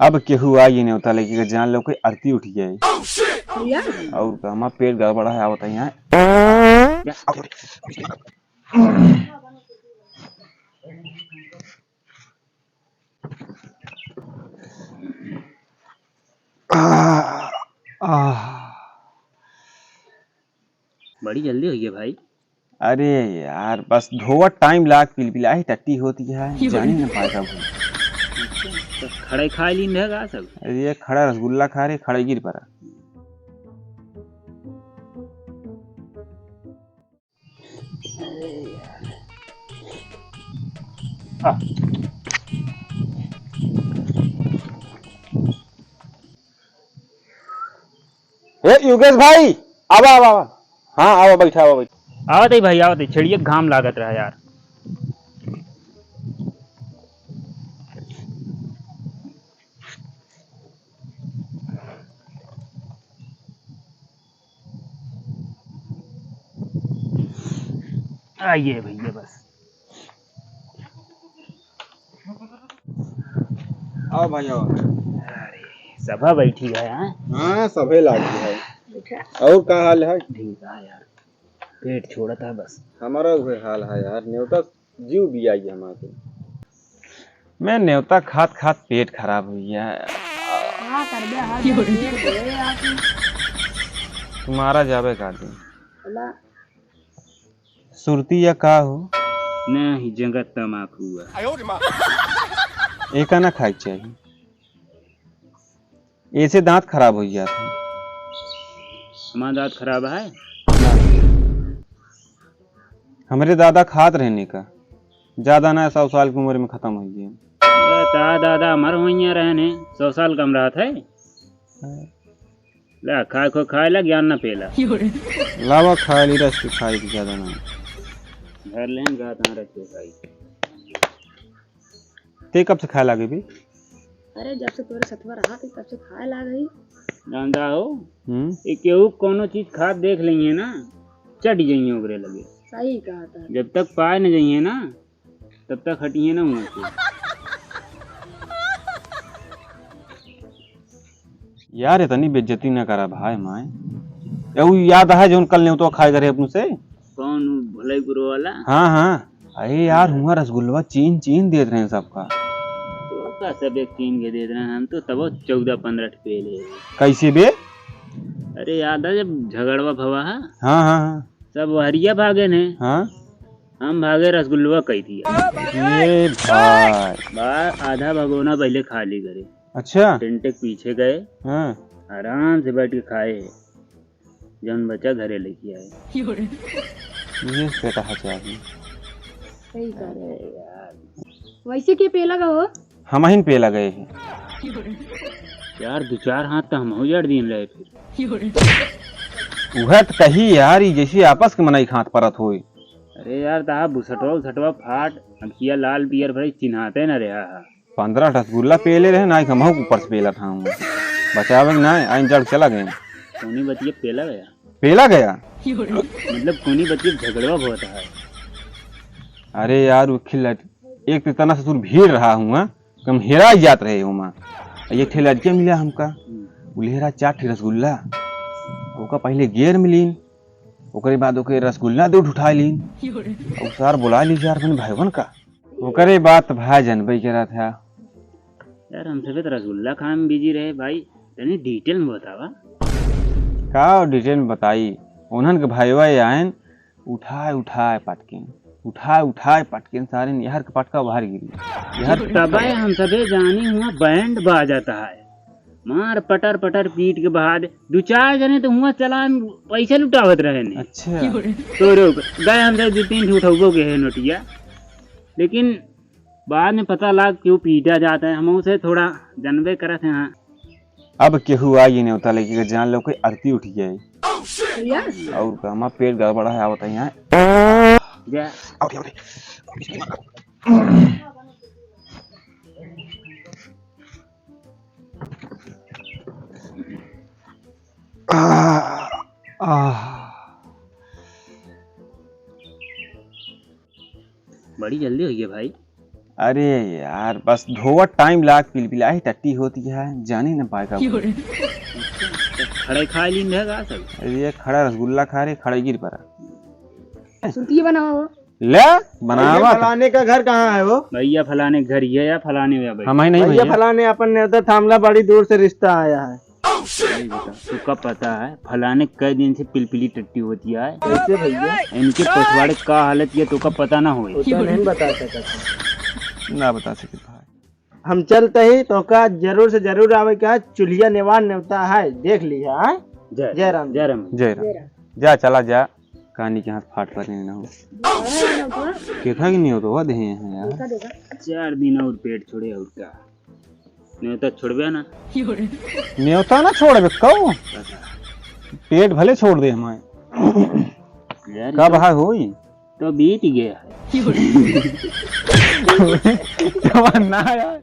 अब केहू आई नहीं होता लेकिन जान लो कोई आरती उठ गई भैया और का हमारा पेट गड़बड़ा है आवत यहाँ। बड़ी जल्दी हुई है भाई। अरे यार बस धोवा टाइम लाग पिलपिलाई टट्टी होती है जानी ना पाएगा वो। तो खड़े खा ली रहेगा सब। अरे ये खड़ा रसगुल्ला खा रहे खड़े गिर पड़ा। ए योगेश भाई आवा आवा आवा। हाँ आवा बैठा आवा बैठा। आवत ही भाई आवत ही छिड़िए घाम लागत रहा यार। आइए भैया बस। आओ भाई आओ। सभा बैठी है हाँ? हाँ सभे लागी है। और का हाल है? ठीक है यार, पेट छोड़ा था बस। हमारा वही हाल है यार, न्योता जीव भी आई हमारे। मैं न्योता खात खात पेट खराब हुई है। तुम्हारा जाबे काट दी सुरती या का हो नहीं जगत तमाकू है। एक ना खाई चाहिए, ऐसे दांत खराब हो गया था। हमारा दांत खराब है। हमारे दादा खात रहने का ज्यादा ना 100 साल की उम्र में खत्म हो गया। दादा हमारे वहीं रहने 100 साल कम रहा था। ला खाए को खाए ला ज्ञान न पेला। लावा खा ली रस की खाई की ज्यादा ना घर लेन गा ता रख के खाई। ते कब से खाए लगे भी? अरे जब से तोरे सतवा रहा थी तब से खाए ला गई। जानता हो ये केहू कोनो चीज खा देख लेंगे ना चढ़ जाइए ओकरे लगे। सही कहा था। जब तक पाए न जाइए ना तब तक हटिए ना मुँह से। यार इतनी बेइज्जती ना करा भाई माए। याद है जो कल नहीं तो खाए करे अपने से कौन भलाई गुरु वाला? हाँ हाँ। अरे यार हुआ रसगुल्ला चीन चीन दे रहे हैं सबका। तो का सब एक चीन के दे रहे हैं, हम तो तब 14-15 पे ले। कैसे बे? अरे याद है जब झगड़वा भवा है? हाँ हाँ हाँ सब हरिया भागे ने। हाँ हम भागे रसगुल्ला कही थी। ये भाई बाहर आधा भगोना पहले खा ली करे। अच्छा टेंटे के पीछे गए हाँ आराम से बैठ के खाए जन बचा घरे लेके आए। ये से कहा चाहिए। सही कहा यार। वैसे के पे लगा हो? हम ही पे लगे हैं यार 2-4 हाथ तो हम हो जड़ दिन रहे फिर। वह तो कही यार ये जैसे आपस के मनाई खात परत होई। अरे यार ता बुसटवा फाट हम किया लाल बियर भाई चिन्हाते न रहा। 15 रसगुल्ला पेले रहे ना हम ऊपर से पेला था बचावे ना आइन जड़ चला गए। कोनी बतिया पेला गया। पेला गया मतलब कोनी बतिया झगड़वा बहुत है। अरे यार वो खिल एक तो इतना ससुर भीड़ रहा हूँ हम हेरा जात रहे हूँ। ये ठे लड़के मिला हमका उल्हेरा 4 ठे रसगुल्ला ओका पहले गेर मिलीन ओकरे बाद ओके रसगुल्ला दूध उठा लीन और सार बुला ली यार अपने भाईवन का ओकरे बात भाई जनबई के रहा था। यार हम सब रसगुल्ला खाने में बिजी रहे भाई। तनी डिटेल में बतावा का डिटेल में बताई। उन्हन के भाईवा आयन उठाए पटके सारे यार के पटका बाहर गिरी यार। तब हम सबे जानी हुआ बैंड बाजाता है मार पटर पटर पीट के बाद 2-4 जने तो हुआ चला पैसे लुटावत रहे ने। अच्छा तो रुक गए हम सब 2-3 उठौबो के है नोटिया लेकिन बाद में पता लग क्यों पीटा जाता है। हम उसे थोड़ा जानबे करत हैं। हाँ अब केहू आई नहीं होता लेकिन जान लो कोई आरती उठ गई भैया और का हमारा पेट गड़बड़ा है आवत यहाँ। जा बड़ी जल्दी हुई है भाई। अरे यार बस धोवत टाइम लाग पिलपिलाई टट्टी होती है जाने न पाएगा। खड़े खा लीन रहेगा सब। अरे ये खड़ा रसगुल्ला खा रहे खड़े गिर पड़ा। सुनती बनाओ हो। ले बनावा तो। फलाने का घर कहाँ है वो? भैया फलाने घर ही है या फलाने हुआ भाई? हम ही नहीं भैया भैया। फलाने अपन न्योता थामला बड़ी दूर से रिश्ता आया है। भाई बता, तू कब पता है फलाने कई दिन से पिलपिली टट्टी होती है? कैसे भैया? इनके पछवाड़े का हालत ये तो का पता ना होए। उतना नहीं बता सकता। ना बता सके भाई। हम चलते ही तो का जरूर से जरूर आवे का चुलिया निवान न्योता है देख लिया है। जय राम जय राम। जय राम। जा चला जा कहानी के हाथ फाट पर नहीं ना हो केथा की नहीं हो तो वह देहे हैं यार। 4 दिन और पेट छोड़े और क्या नहीं तो छोड़बे ना। न्योता ना छोड़ बे कहो पेट भले छोड़ दे हमारे यार कब है होई तो बीत गया है। ना यार।